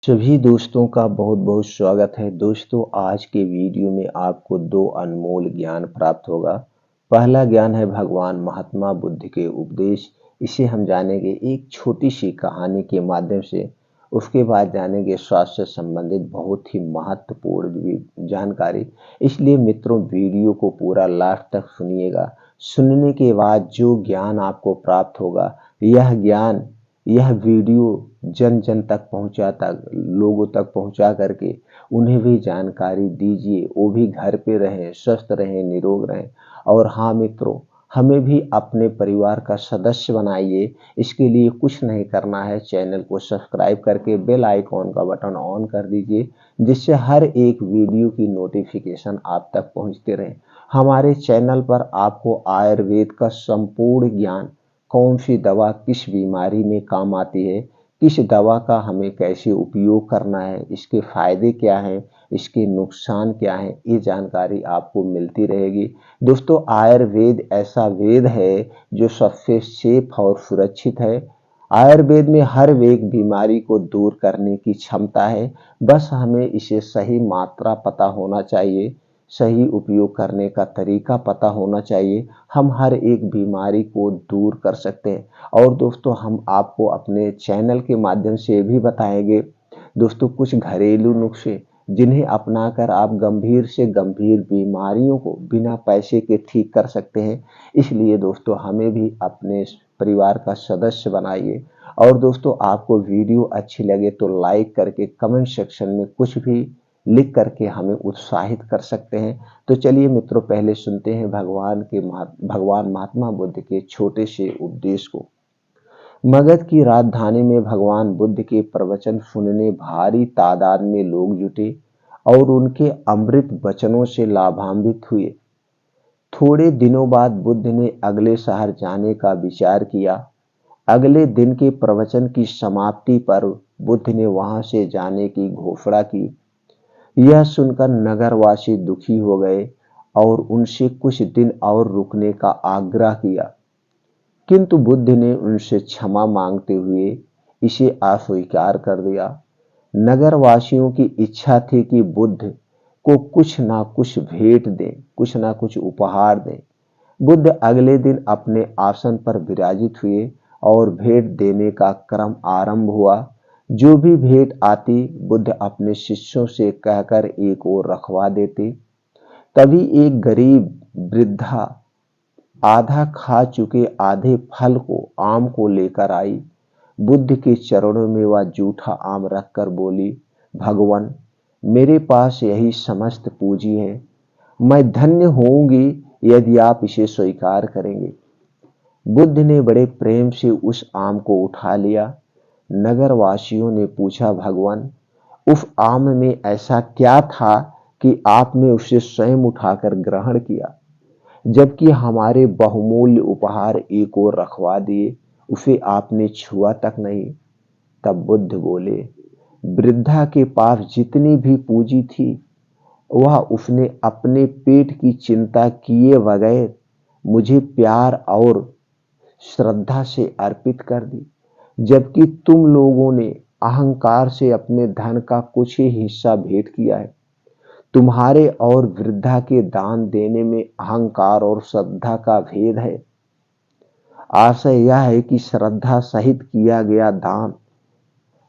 सभी दोस्तों का बहुत बहुत स्वागत है। दोस्तों, आज के वीडियो में आपको दो अनमोल ज्ञान प्राप्त होगा। पहला ज्ञान है भगवान महात्मा बुद्ध के उपदेश। इसे हम जानेंगे एक छोटी सी कहानी के माध्यम से। उसके बाद जानेंगे स्वास्थ्य से संबंधित बहुत ही महत्वपूर्ण जानकारी। इसलिए मित्रों, वीडियो को पूरा लास्ट तक सुनिएगा। सुनने के बाद जो ज्ञान आपको प्राप्त होगा, यह वीडियो जन जन तक लोगों तक पहुंचा करके उन्हें भी जानकारी दीजिए। वो भी घर पे रहें, स्वस्थ रहें, निरोग रहें। और हाँ मित्रों, हमें भी अपने परिवार का सदस्य बनाइए। इसके लिए कुछ नहीं करना है, चैनल को सब्सक्राइब करके बेल आइकॉन का बटन ऑन कर दीजिए, जिससे हर एक वीडियो की नोटिफिकेशन आप तक पहुंचते रहे। हमारे चैनल पर आपको आयुर्वेद का संपूर्ण ज्ञान, कौन सी दवा किस बीमारी में काम आती है, किस दवा का हमें कैसे उपयोग करना है, इसके फायदे क्या हैं, इसके नुकसान क्या हैं, ये जानकारी आपको मिलती रहेगी। दोस्तों, आयुर्वेद ऐसा वेद है जो सबसे सेफ और सुरक्षित है। आयुर्वेद में हर एक बीमारी को दूर करने की क्षमता है। बस हमें इसे सही मात्रा पता होना चाहिए, सही उपयोग करने का तरीका पता होना चाहिए। हम हर एक बीमारी को दूर कर सकते हैं। और दोस्तों, हम आपको अपने चैनल के माध्यम से भी बताएंगे दोस्तों कुछ घरेलू नुस्खे, जिन्हें अपनाकर आप गंभीर से गंभीर बीमारियों को बिना पैसे के ठीक कर सकते हैं। इसलिए दोस्तों, हमें भी अपने परिवार का सदस्य बनाइए। और दोस्तों, आपको वीडियो अच्छी लगे तो लाइक करके कमेंट सेक्शन में कुछ भी लिख करके हमें उत्साहित कर सकते हैं। तो चलिए मित्रों, पहले सुनते हैं भगवान महात्मा बुद्ध के छोटे से उपदेश को। मगध की राजधानी में भगवान बुद्ध के प्रवचन सुनने भारी तादाद में लोग जुटे और उनके अमृत वचनों से लाभान्वित हुए। थोड़े दिनों बाद बुद्ध ने अगले शहर जाने का विचार किया। अगले दिन के प्रवचन की समाप्ति पर बुद्ध ने वहां से जाने की घोषणा की। यह सुनकर नगरवासी दुखी हो गए और उनसे कुछ दिन और रुकने का आग्रह किया, किंतु बुद्ध ने उनसे क्षमा मांगते हुए इसे अस्वीकार कर दिया। नगरवासियों की इच्छा थी कि बुद्ध को कुछ ना कुछ भेंट दें, कुछ ना कुछ उपहार दें। बुद्ध अगले दिन अपने आसन पर विराजित हुए और भेंट देने का क्रम आरंभ हुआ। जो भी भेंट आती, बुद्ध अपने शिष्यों से कहकर एक ओर रखवा देते। तभी एक गरीब वृद्धा आधा खा चुके आधे फल को, आम को लेकर आई। बुद्ध के चरणों में वह जूठा आम रखकर बोली, भगवान, मेरे पास यही समस्त पूंजी है। मैं धन्य होऊंगी यदि आप इसे स्वीकार करेंगे। बुद्ध ने बड़े प्रेम से उस आम को उठा लिया। नगरवासियों ने पूछा, भगवान, उस आम में ऐसा क्या था कि आपने उसे स्वयं उठाकर ग्रहण किया, जबकि हमारे बहुमूल्य उपहार एक ओर रखवा दिए, उसे आपने छुआ तक नहीं। तब बुद्ध बोले, वृद्धा के पास जितनी भी पूंजी थी, वह उसने अपने पेट की चिंता किए बगैर मुझे प्यार और श्रद्धा से अर्पित कर दी, जबकि तुम लोगों ने अहंकार से अपने धन का कुछ ही हिस्सा भेंट किया है। तुम्हारे और वृद्धा के दान देने में अहंकार और श्रद्धा का भेद है। आशय यह है कि श्रद्धा सहित किया गया दान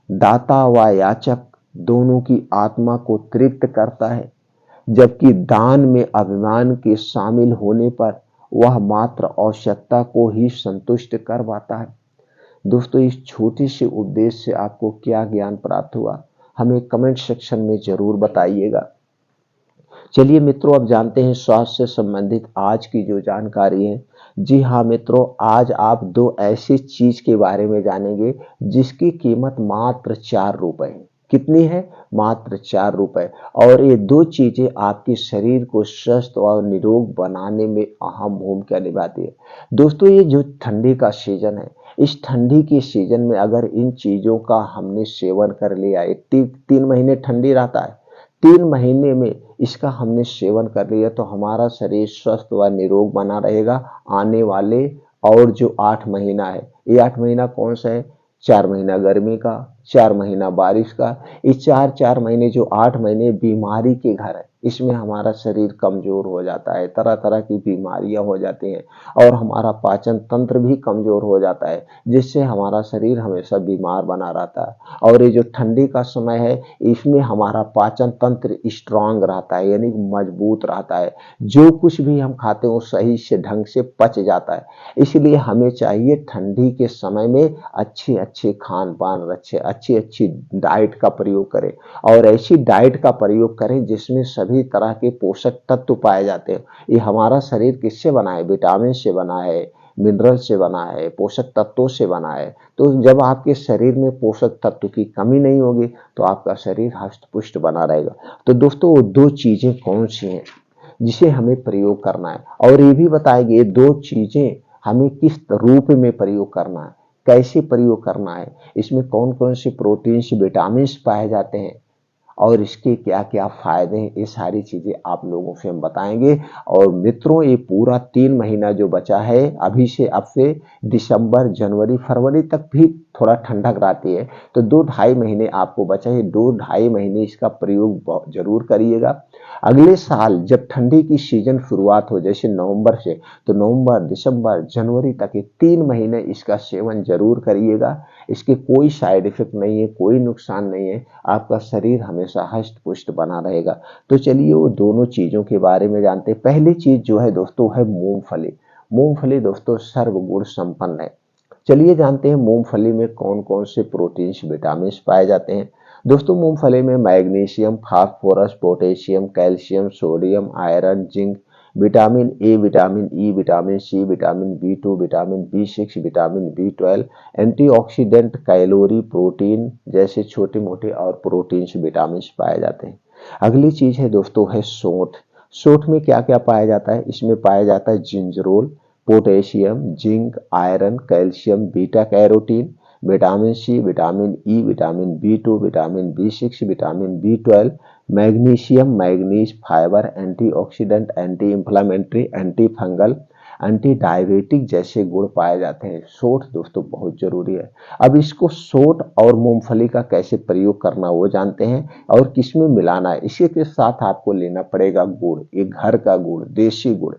दाता व याचक दोनों की आत्मा को तृप्त करता है, जबकि दान में अभिमान के शामिल होने पर वह मात्र आवश्यकता को ही संतुष्ट कर पाता है। दोस्तों, इस छोटे से उपदेश से आपको क्या ज्ञान प्राप्त हुआ, हमें कमेंट सेक्शन में जरूर बताइएगा। चलिए मित्रों, अब जानते हैं स्वास्थ्य से संबंधित आज की जो जानकारी है। जी हाँ मित्रों, आज आप दो ऐसी चीज के बारे में जानेंगे जिसकी कीमत मात्र 4 रुपए है। कितनी है? मात्र 4 रुपए। और ये दो चीजें आपके शरीर को स्वस्थ और निरोग बनाने में अहम भूमिका निभाती है। दोस्तों, ये जो ठंडी का सीजन है, इस ठंडी के सीजन में अगर इन चीजों का हमने सेवन कर लिया, 3 महीने ठंडी रहता है, 3 महीने में इसका हमने सेवन कर लिया तो हमारा शरीर स्वस्थ व निरोग बना रहेगा। आने वाले और जो 8 महीना है, ये 8 महीना कौन सा है? 4 महीना गर्मी का, 4 महीना बारिश का। ये 4-4 महीने जो 8 महीने बीमारी के घर है, इसमें हमारा शरीर कमजोर हो जाता है, तरह तरह की बीमारियां हो जाती हैं और हमारा पाचन तंत्र भी कमजोर हो जाता है, जिससे हमारा शरीर हमेशा बीमार बना रहता है। और ये जो ठंडी का समय है, इसमें हमारा पाचन तंत्र स्ट्रांग रहता है, यानी मजबूत रहता है। जो कुछ भी हम खाते हैं वो सही से ढंग से पच जाता है। इसलिए हमें चाहिए ठंडी के समय में अच्छे अच्छे खान पान, अच्छी अच्छी डाइट का प्रयोग करें और ऐसी डाइट का प्रयोग करें जिसमें सभी तरह के पोषक तत्व पाए जाते हैं। ये हमारा शरीर किससे बना है? विटामिन से बना है, मिनरल से बना है, पोषक तत्वों से बना है। तो जब आपके शरीर में पोषक तत्व की कमी नहीं होगी तो आपका शरीर हष्ट पुष्ट बना रहेगा। तो दोस्तों वो दो चीजें कौन सी हैं जिसे हमें प्रयोग करना है, और ये भी बताएंगे ये दो चीजें हमें किस रूप में प्रयोग करना है, कैसे प्रयोग करना है, इसमें कौन कौन से प्रोटीन्स, विटामिन्स पाए जाते हैं और इसके क्या क्या फायदे हैं, ये सारी चीजें आप लोगों से हम बताएंगे। और मित्रों ये पूरा 3 महीना जो बचा है अभी से, अब से दिसंबर, जनवरी, फरवरी तक भी थोड़ा ठंडक रहती है, तो 2-2.5 महीने आपको बचा है। 2-2.5 महीने इसका प्रयोग जरूर करिएगा। अगले साल जब ठंडी की सीजन शुरुआत हो, जैसे नवंबर से, तो नवंबर, दिसंबर, जनवरी तक ये 3 महीने इसका सेवन जरूर करिएगा। इसके कोई साइड इफेक्ट नहीं है, कोई नुकसान नहीं है, आपका शरीर हमेशा हष्ट पुष्ट बना रहेगा। तो चलिए वो दोनों चीजों के बारे में जानते हैं। पहली चीज जो है दोस्तों है मूंगफली। मूंगफली दोस्तों सर्वगुण संपन्न है। चलिए जानते हैं मूंगफली में कौन कौन से प्रोटीन्स, विटामिन्स पाए जाते हैं। दोस्तों मूंगफली में magnesium, phosphorus, potassium, calcium, sodium, iron, zinc, vitamin A, vitamin E, vitamin C, vitamin B two, vitamin B6, vitamin B12, antioxidant, calorie, protein जैसे छोटे मोटे और प्रोटीन्स, विटामिन्स पाए जाते हैं। अगली चीज है दोस्तों है सोंठ। सोंठ में क्या क्या पाया जाता है? इसमें पाया जाता है gingerol, potassium, zinc, iron, calcium, beta carotene, vitamin C, vitamin E, vitamin B two, vitamin B6, vitamin B12, magnesium, manganese, fibre, antioxidant, anti inflammatory, anti fungal, anti diabetic जैसे गुण पाए जाते हैं। सोंठ दोस्तों बहुत जरूरी है। अब इसको सोंठ और मूंगफली का कैसे प्रयोग करना वो जानते हैं और किसमें मिलाना है। इसी के साथ आपको लेना पड़ेगा गुड़, ये घर का गुड़, देसी गुड़।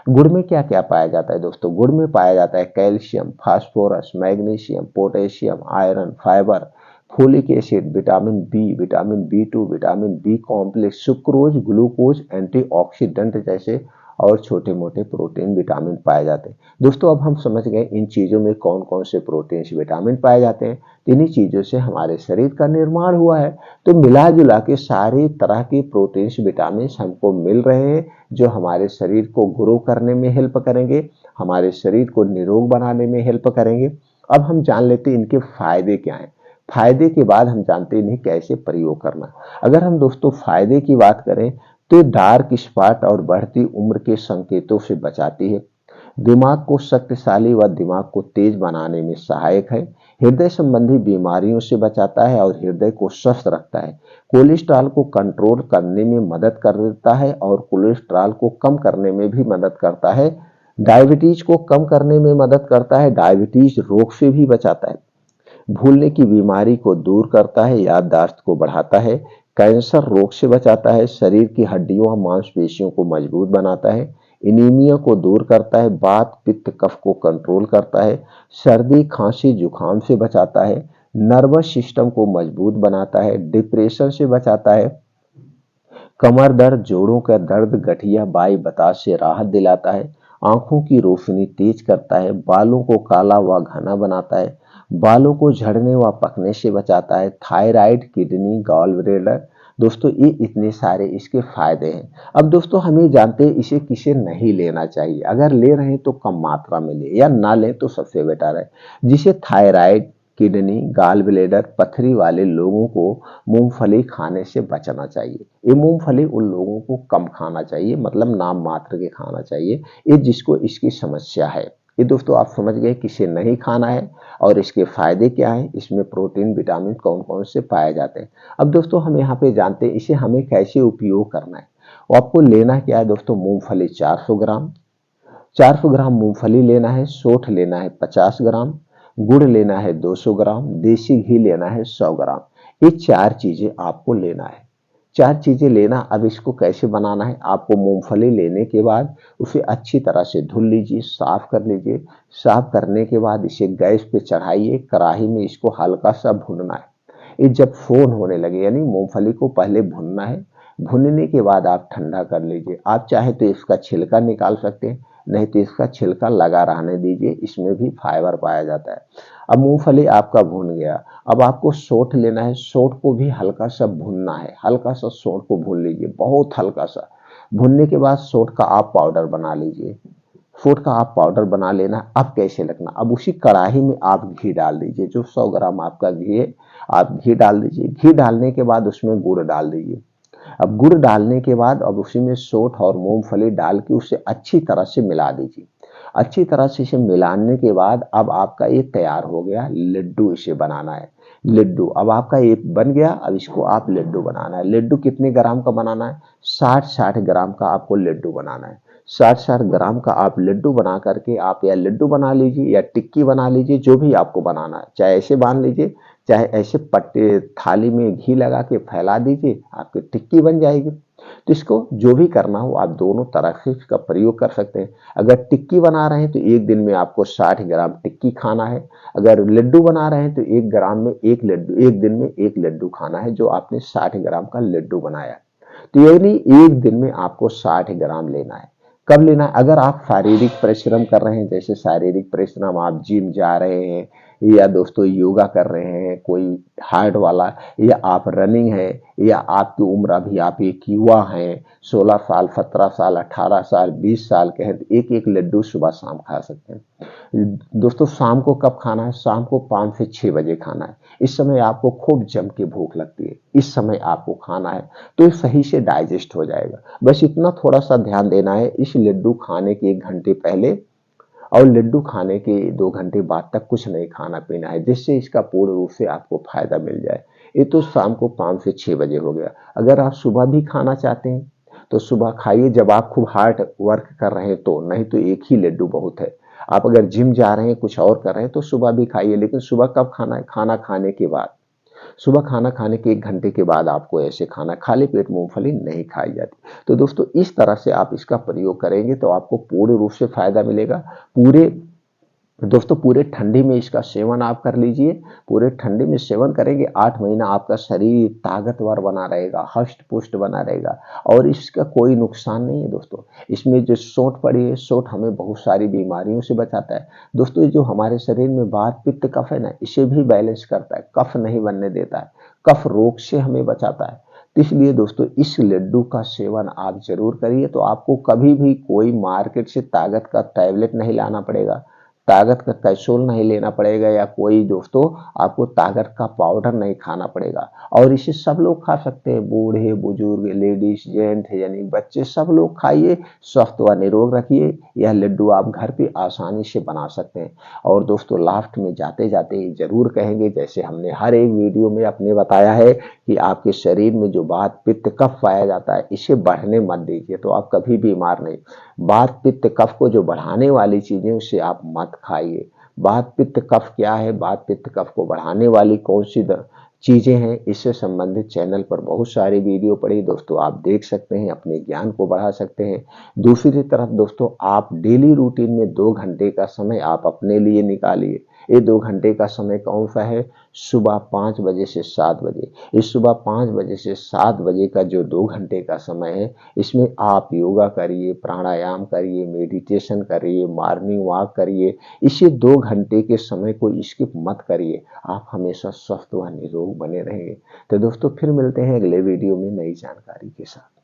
गुड़ में क्या क्या पाया जाता है दोस्तों? गुड़ में पाया जाता है calcium, phosphorus, magnesium, potassium, iron, fibre, folic acid, vitamin B, vitamin B two, vitamin B complex, sucrose, glucose, antioxidant जैसे और छोटे मोटे प्रोटीन, विटामिन पाए जाते हैं। दोस्तों अब हम समझ गए इन चीजों में कौन कौन से प्रोटीन, विटामिन पाए जाते हैं। इन्हीं चीजों से हमारे शरीर का निर्माण हुआ है। तो मिला जुला के सारी तरह की प्रोटीन, विटामिन हमको मिल रहे हैं जो हमारे शरीर को ग्रो करने में हेल्प करेंगे, हमारे शरीर को निरोग बनाने में हेल्प करेंगे। अब हम जान लेते हैं इनके फायदे क्या हैं। फायदे के बाद हम जानते हैं इन्हें कैसे प्रयोग करना। अगर हम दोस्तों फायदे की बात करें तो डार्क स्पॉट और बढ़ती उम्र के संकेतों से बचाती है, दिमाग को शक्तिशाली व दिमाग को तेज बनाने में सहायक है, हृदय संबंधी बीमारियों से बचाता है और हृदय को स्वस्थ रखता है, कोलेस्ट्रॉल को कंट्रोल करने में मदद कर देता है और कोलेस्ट्रॉल को कम करने में भी मदद करता है, डायबिटीज को कम करने में मदद करता है, डायबिटीज रोग से भी बचाता है, भूलने की बीमारी को दूर करता है, याददाश्त को बढ़ाता है, कैंसर रोग से बचाता है, शरीर की हड्डियों और मांसपेशियों को मजबूत बनाता है, एनीमिया को दूर करता है, वात पित्त कफ को कंट्रोल करता है, सर्दी खांसी जुकाम से बचाता है, नर्वस सिस्टम को मजबूत बनाता है, डिप्रेशन से बचाता है, कमर दर्द, जोड़ों का दर्द, गठिया बाई बतास से राहत दिलाता है, आंखों की रोशनी तेज करता है, बालों को काला व घना बनाता है, बालों को झड़ने व पकने से बचाता है, थायराइड, किडनी, गॉल ब्लैडर। दोस्तों ये इतने सारे इसके फायदे हैं। अब दोस्तों हम ये जानते हैं इसे किसे नहीं लेना चाहिए। अगर ले रहे हैं तो कम मात्रा में ले, या ना लें तो सबसे बेटर है। जिसे थायराइड, किडनी, गाल ब्लैडर, पथरी वाले लोगों को मूंगफली खाने से बचना चाहिए। ये मूंगफली उन लोगों को कम खाना चाहिए, मतलब नाम मात्र के खाना चाहिए, ये जिसको इसकी समस्या है। ये दोस्तों आप समझ गए किसे नहीं खाना है और इसके फायदे क्या है, इसमें प्रोटीन, विटामिन कौन कौन से पाए जाते हैं। अब दोस्तों हम यहाँ पे जानते हैं इसे हमें कैसे उपयोग करना है। वो आपको लेना क्या है दोस्तों? मूंगफली 400 ग्राम, 400 ग्राम मूंगफली लेना है, सोंठ लेना है 50 ग्राम, गुड़ लेना है 200 ग्राम, देसी घी लेना है 100 ग्राम। ये 4 चीजें आपको लेना है। 4 चीजें लेना। अब इसको कैसे बनाना है, आपको मूंगफली लेने के बाद उसे अच्छी तरह से धुल लीजिए, साफ कर लीजिए। साफ करने के बाद इसे गैस पे चढ़ाइए, कढ़ाई में इसको हल्का सा भूनना है। ये जब फोन होने लगे यानी मूंगफली को पहले भूनना है। भूनने के बाद आप ठंडा कर लीजिए। आप चाहे तो इसका छिलका निकाल सकते हैं, नहीं तो इसका छिलका लगा रहने दीजिए, इसमें भी फाइबर पाया जाता है। अब मूंगफली आपका भून गया। अब आपको सोंठ लेना है, सोंठ को भी हल्का सा भूनना है, हल्का सा सोंठ को भून लीजिए, बहुत हल्का सा। भूनने के बाद सोंठ का आप पाउडर बना लीजिए। सोंठ का आप पाउडर बना लेना। अब कैसे लगना, अब उसी कढ़ाई में आप घी डाल दीजिए, जो 100 ग्राम आपका घी है, आप घी डाल दीजिए। घी डालने के बाद उसमें गुड़ डाल दीजिए। अब गुड़ डालने के बाद अब उसी में सोंठ और मूंगफली डाल के उसे अच्छी तरह से मिला दीजिए। अच्छी तरह से इसे मिलाने के बाद अब आपका ये तैयार हो गया लड्डू। इसे बनाना है लड्डू। अब आपका ये बन गया। अब इसको आप लड्डू बनाना है। लड्डू कितने ग्राम का बनाना है, 60-60 ग्राम का आपको लड्डू बनाना है। 60-60 ग्राम का आप लड्डू बना करके आप या लड्डू बना लीजिए या टिक्की बना लीजिए, जो भी आपको बनाना है। चाहे ऐसे बांध लीजिए, चाहे ऐसे पट्टे थाली में घी लगा के फैला दीजिए, आपकी टिक्की बन जाएगी। तो इसको जो भी करना हो आप दोनों तरह से इसका प्रयोग कर सकते हैं। अगर टिक्की बना रहे हैं तो एक दिन में आपको 60 ग्राम टिक्की खाना है। अगर लड्डू बना रहे हैं तो 1 ग्राम में एक लड्डू, एक दिन में एक लड्डू खाना है, जो आपने 60 ग्राम का लड्डू बनाया। तो यानी एक दिन में आपको 60 ग्राम लेना है। कब लेना है, अगर आप शारीरिक परिश्रम कर रहे हैं, जैसे शारीरिक परिश्रम आप जिम जा रहे हैं, या दोस्तों योगा कर रहे हैं, कोई हार्ट वाला, या आप रनिंग है, या आपकी उम्र अभी आप एक युवा हैं, 16 साल, 17 साल, 18 साल, 20 साल के हैं, तो एक एक लड्डू सुबह शाम खा सकते हैं। दोस्तों शाम को कब खाना है, शाम को 5 से 6 बजे खाना है। इस समय आपको खूब जम के भूख लगती है, इस समय आपको खाना है, तो ये सही से डाइजेस्ट हो जाएगा। बस इतना थोड़ा सा ध्यान देना है, इस लड्डू खाने के 1 घंटे पहले और लड्डू खाने के 2 घंटे बाद तक कुछ नहीं खाना पीना है, जिससे इसका पूर्ण रूप से आपको फायदा मिल जाए। ये तो शाम को 5 से 6 बजे हो गया। अगर आप सुबह भी खाना चाहते हैं तो सुबह खाइए, जब आप खूब हार्ड वर्क कर रहे हैं तो, नहीं तो एक ही लड्डू बहुत है। आप अगर जिम जा रहे हैं, कुछ और कर रहे हैं तो सुबह भी खाइए, लेकिन सुबह कब खाना है, खाना खाने के बाद। सुबह खाना खाने के 1 घंटे के बाद आपको ऐसे खाना, खाली पेट मूंगफली नहीं खाई जाती। तो दोस्तों इस तरह से आप इसका प्रयोग करेंगे तो आपको पूर्ण रूप से फायदा मिलेगा। पूरे दोस्तों पूरे ठंडी में इसका सेवन आप कर लीजिए। पूरे ठंडी में सेवन करेंगे, 8 महीना आपका शरीर ताकतवर बना रहेगा, हष्ट पुष्ट बना रहेगा, और इसका कोई नुकसान नहीं है। दोस्तों इसमें जो सोंठ पड़ी है, सोंठ हमें बहुत सारी बीमारियों से बचाता है। दोस्तों ये जो हमारे शरीर में वात पित्त कफ है ना, इसे भी बैलेंस करता है, कफ नहीं बनने देता है, कफ रोग से हमें बचाता है। तो इसलिए दोस्तों इस लड्डू का सेवन आप जरूर करिए, तो आपको कभी भी कोई मार्केट से ताकत का टैबलेट नहीं लाना पड़ेगा, ताकत का कैप्सूल नहीं लेना पड़ेगा, या कोई दोस्तों आपको ताकत का पाउडर नहीं खाना पड़ेगा। और इसे सब लोग खा सकते हैं, बूढ़े बुजुर्ग, लेडीज जेंट्स यानी बच्चे, सब लोग खाइए, स्वस्थ व निरोग रखिए। यह लड्डू आप घर पे आसानी से बना सकते हैं। और दोस्तों लास्ट में जाते जाते जरूर कहेंगे, जैसे हमने हर एक वीडियो में अपने बताया है कि आपके शरीर में जो वात पित्त कफ पाया जाता है, इसे बढ़ने मत दीजिए, तो आप कभी बीमार नहीं। वात पित्त कफ को जो बढ़ाने वाली चीजें उसे आप मत खाइए। वात पित्त कफ क्या है, वात पित्त कफ को बढ़ाने वाली कौन सी चीजें हैं, इससे संबंधित चैनल पर बहुत सारी वीडियो पड़ी दोस्तों, आप देख सकते हैं, अपने ज्ञान को बढ़ा सकते हैं। दूसरी तरफ दोस्तों आप डेली रूटीन में 2 घंटे का समय आप अपने लिए निकालिए। ये 2 घंटे का समय कौन सा है, सुबह 5 बजे से 7 बजे। इस सुबह 5 बजे से 7 बजे का जो 2 घंटे का समय है, इसमें आप योगा करिए, प्राणायाम करिए, मेडिटेशन करिए, मॉर्निंग वॉक करिए। इसे 2 घंटे के समय को स्किप मत करिए, आप हमेशा स्वस्थ व निरोग बने रहेंगे। तो दोस्तों फिर मिलते हैं अगले वीडियो में नई जानकारी के साथ।